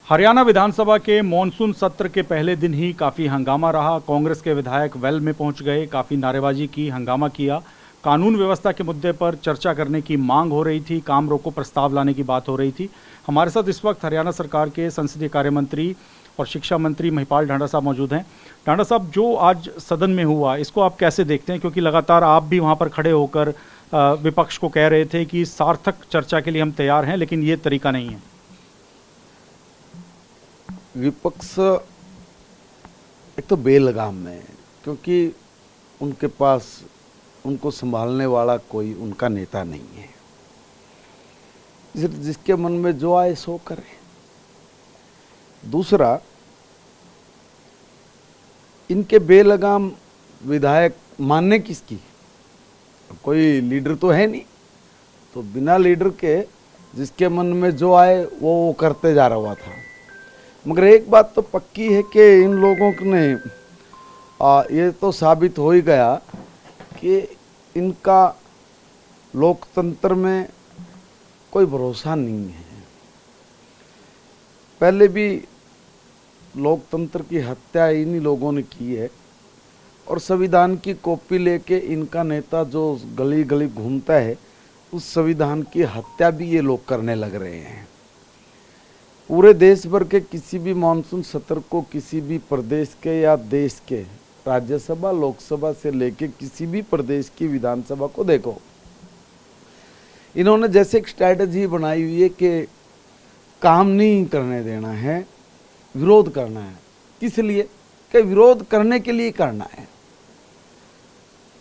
हरियाणा विधानसभा के मॉनसून सत्र के पहले दिन ही काफ़ी हंगामा रहा। कांग्रेस के विधायक वेल में पहुंच गए, काफ़ी नारेबाजी की, हंगामा किया। कानून व्यवस्था के मुद्दे पर चर्चा करने की मांग हो रही थी, काम रोको प्रस्ताव लाने की बात हो रही थी। हमारे साथ इस वक्त हरियाणा सरकार के संसदीय कार्य मंत्री और शिक्षा मंत्री महिपाल ढांडा साहब मौजूद हैं। ढांडा साहब, जो आज सदन में हुआ इसको आप कैसे देखते हैं, क्योंकि लगातार आप भी वहाँ पर खड़े होकर विपक्ष को कह रहे थे कि सार्थक चर्चा के लिए हम तैयार हैं, लेकिन ये तरीका नहीं है। विपक्ष एक तो बेलगाम में है, क्योंकि उनके पास उनको संभालने वाला कोई उनका नेता नहीं है। जिसके मन में जो आए सो करे। दूसरा, इनके बेलगाम विधायक मानने किसकी? कोई लीडर तो है नहीं, तो बिना लीडर के जिसके मन में जो आए वो करते जा रहा था। मगर एक बात तो पक्की है कि इन लोगों ने ये तो साबित हो ही गया कि इनका लोकतंत्र में कोई भरोसा नहीं है। पहले भी लोकतंत्र की हत्या इन्हीं लोगों ने की है, और संविधान की कॉपी लेके इनका नेता जो गली गली घूमता है, उस संविधान की हत्या भी ये लोग करने लग रहे हैं। पूरे देश भर के किसी भी मानसून सत्र को किसी भी प्रदेश के या देश के राज्यसभा लोकसभा से लेके किसी भी प्रदेश की विधानसभा को देखो, इन्होंने जैसे एक स्ट्रैटेजी बनाई हुई है कि काम नहीं करने देना है, विरोध करना है। किस लिए? कि विरोध करने के लिए करना है।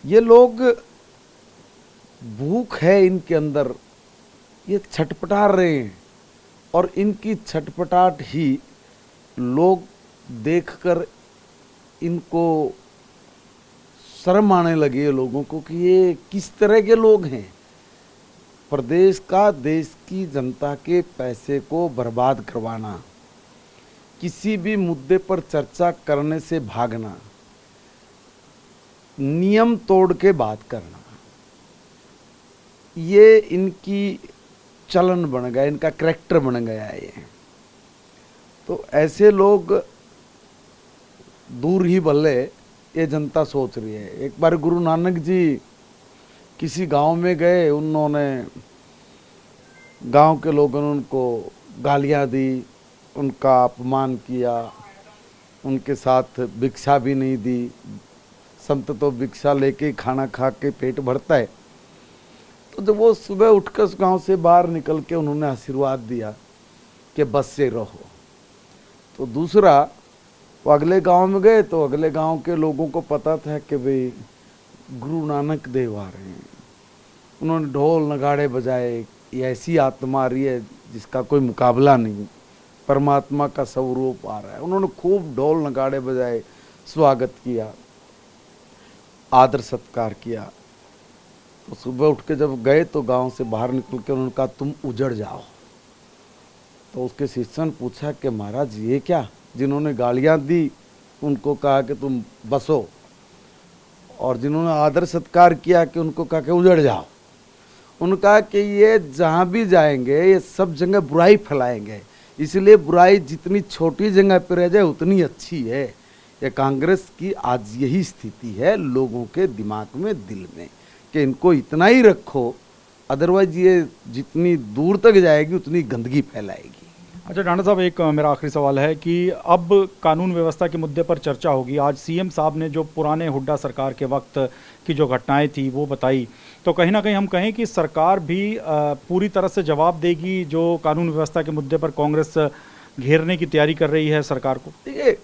ये लोग, भूख है इनके अंदर, ये छटपटा रहे हैं, और इनकी छटपटाहट ही लोग देखकर इनको शर्म आने लगी है लोगों को कि ये किस तरह के लोग हैं। प्रदेश का, देश की जनता के पैसे को बर्बाद करवाना, किसी भी मुद्दे पर चर्चा करने से भागना, नियम तोड़ के बात करना, ये इनकी चलन बन गया, इनका करैक्टर बन गया है ये। तो ऐसे लोग दूर ही भले, ये जनता सोच रही है। एक बार गुरु नानक जी किसी गांव में गए, उन्होंने गांव के लोगों ने उनको गालियां दी, उनका अपमान किया, उनके साथ भिक्षा भी नहीं दी। संत तो भिक्षा लेके खाना खा के पेट भरता है। तो जब वो सुबह उठकर उस गांव से बाहर निकल के उन्होंने आशीर्वाद दिया कि बस से रहो, तो दूसरा वो अगले गांव में गए, तो अगले गांव के लोगों को पता था कि भाई गुरु नानक देव आ रहे हैं। उन्होंने ढोल नगाड़े बजाए। ये ऐसी आत्मा आ रही है जिसका कोई मुकाबला नहीं, परमात्मा का स्वरूप आ रहा है। उन्होंने खूब ढोल नगाड़े बजाए, स्वागत किया, आदर सत्कार किया। तो सुबह उठ के जब गए तो गांव से बाहर निकल के उन्होंने कहा तुम उजड़ जाओ। तो उसके शिष्य ने पूछा कि महाराज ये क्या? जिन्होंने गालियां दी उनको कहा कि तुम बसो, और जिन्होंने आदर सत्कार किया कि उनको कहा कि उजड़ जाओ। उन्होंने कहा कि ये जहाँ भी जाएंगे ये सब जगह बुराई फैलाएंगे, इसलिए बुराई जितनी छोटी जगह पर रह जाए उतनी अच्छी है। ये कांग्रेस की आज यही स्थिति है लोगों के दिमाग में, दिल में, कि इनको इतना ही रखो, अदरवाइज ये जितनी दूर तक जाएगी उतनी गंदगी फैलाएगी। अच्छा ढांडा साहब, एक मेरा आखिरी सवाल है कि अब कानून व्यवस्था के मुद्दे पर चर्चा होगी। आज सीएम साहब ने जो पुराने हुड्डा सरकार के वक्त की जो घटनाएं थी वो बताई, तो कहीं ना कहीं हम कहें कि सरकार भी पूरी तरह से जवाब देगी जो कानून व्यवस्था के मुद्दे पर कांग्रेस घेरने की तैयारी कर रही है सरकार को। देखिए,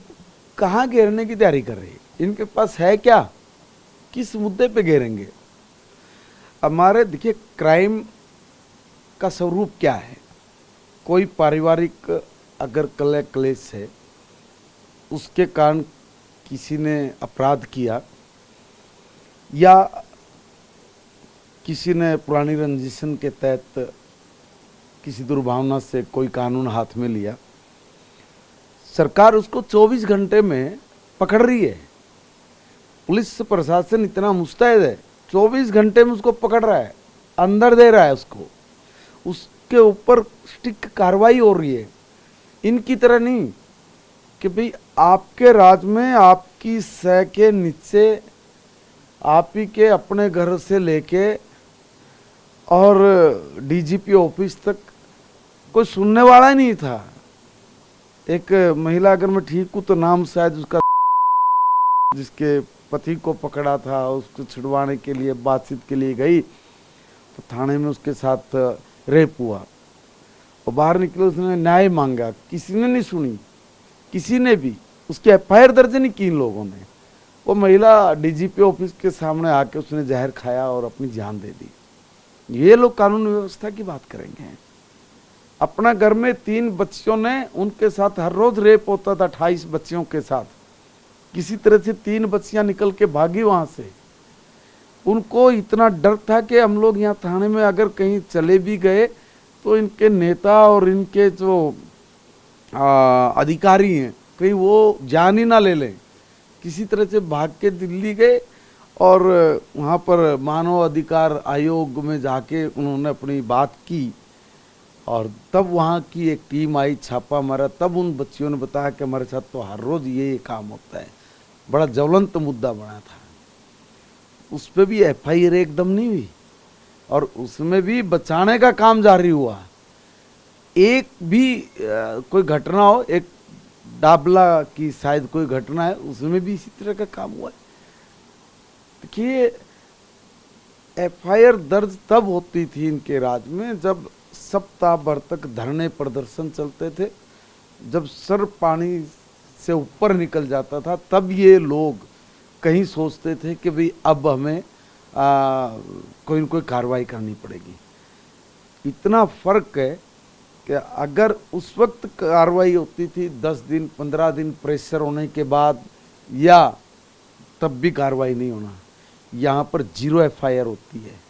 कहाँ घेरने की तैयारी कर रही है? इनके पास है क्या? किस मुद्दे पे घेरेंगे? हमारे देखिए, क्राइम का स्वरूप क्या है? कोई पारिवारिक अगर कलह क्लेश है, उसके कारण किसी ने अपराध किया, या किसी ने पुरानी रंजिशन के तहत किसी दुर्भावना से कोई कानून हाथ में लिया, सरकार उसको 24 घंटे में पकड़ रही है। पुलिस प्रशासन इतना मुस्तैद है, 24 घंटे में उसको पकड़ रहा है, अंदर दे रहा है उसको, उसके ऊपर स्ट्रिक्ट कार्रवाई हो रही है। इनकी तरह नहीं कि भाई आपके राज में आपकी सह के नीचे आप ही के अपने घर से लेके और डीजीपी ऑफिस तक कोई सुनने वाला ही नहीं था। एक महिला, अगर मैं ठीक हूँ तो नाम शायद उसका, जिसके पति को पकड़ा था, उसको छुड़वाने के लिए बातचीत के लिए गई तो थाने में उसके साथ रेप हुआ और बाहर निकले, उसने न्याय मांगा, किसी ने नहीं सुनी, किसी ने भी उसकी एफआईआर दर्ज नहीं की इन लोगों ने। वो महिला डीजीपी ऑफिस के सामने आके उसने जहर खाया और अपनी जान दे दी। ये लोग कानून व्यवस्था की बात करेंगे। अपना घर में 3 बच्चियों ने, उनके साथ हर रोज रेप होता था 28 बच्चियों के साथ। किसी तरह से 3 बच्चियां निकल के भागी वहां से। उनको इतना डर था कि हम लोग यहाँ थाने में अगर कहीं चले भी गए तो इनके नेता और इनके जो अधिकारी हैं कहीं वो जान ही ना ले लें। किसी तरह से भाग के दिल्ली गए और वहाँ पर मानव अधिकार आयोग में जाके उन्होंने अपनी बात की और तब वहाँ की एक टीम आई, छापा मारा। तब उन बच्चियों ने बताया कि हमारे साथ तो हर रोज ये काम होता है। बड़ा ज्वलंत मुद्दा बना था। उस पर भी एफआईआर एकदम नहीं हुई और उसमें भी बचाने का काम जारी हुआ। एक भी कोई घटना हो, एक डाबला की शायद कोई घटना है, उसमें भी इसी तरह का काम हुआ है। देखिए, एफआईआर दर्ज तब होती थी इनके राज में जब सप्ताह भर तक धरने प्रदर्शन चलते थे, जब सर पानी से ऊपर निकल जाता था, तब ये लोग कहीं सोचते थे कि भाई अब हमें कोई न कोई कार्रवाई करनी पड़ेगी। इतना फर्क है कि अगर उस वक्त कार्रवाई होती थी 10 दिन 15 दिन प्रेशर होने के बाद, या तब भी कार्रवाई नहीं होना, यहाँ पर 0 एफआईआर होती है।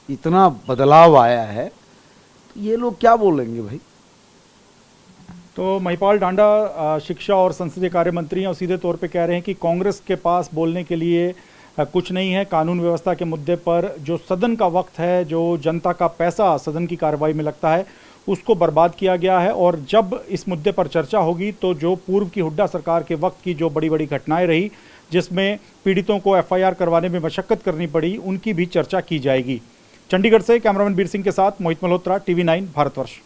इतना बदलाव आया है, तो ये लोग क्या बोलेंगे भाई। तो महिपाल डांडा शिक्षा और संसदीय कार्य मंत्री हैं और सीधे तौर पे कह रहे हैं कि कांग्रेस के पास बोलने के लिए कुछ नहीं है। कानून व्यवस्था के मुद्दे पर जो सदन का वक्त है, जो जनता का पैसा सदन की कार्रवाई में लगता है, उसको बर्बाद किया गया है। और जब इस मुद्दे पर चर्चा होगी तो जो पूर्व की हुड्डा सरकार के वक्त की जो बड़ी बड़ी घटनाएं रही, जिसमें पीड़ितों को एफआईआर करवाने में मशक्कत करनी पड़ी, उनकी भी चर्चा की जाएगी। चंडीगढ़ से कैमरामैन बीर सिंह के साथ मोहित मल्होत्रा, TV9 भारतवर्ष।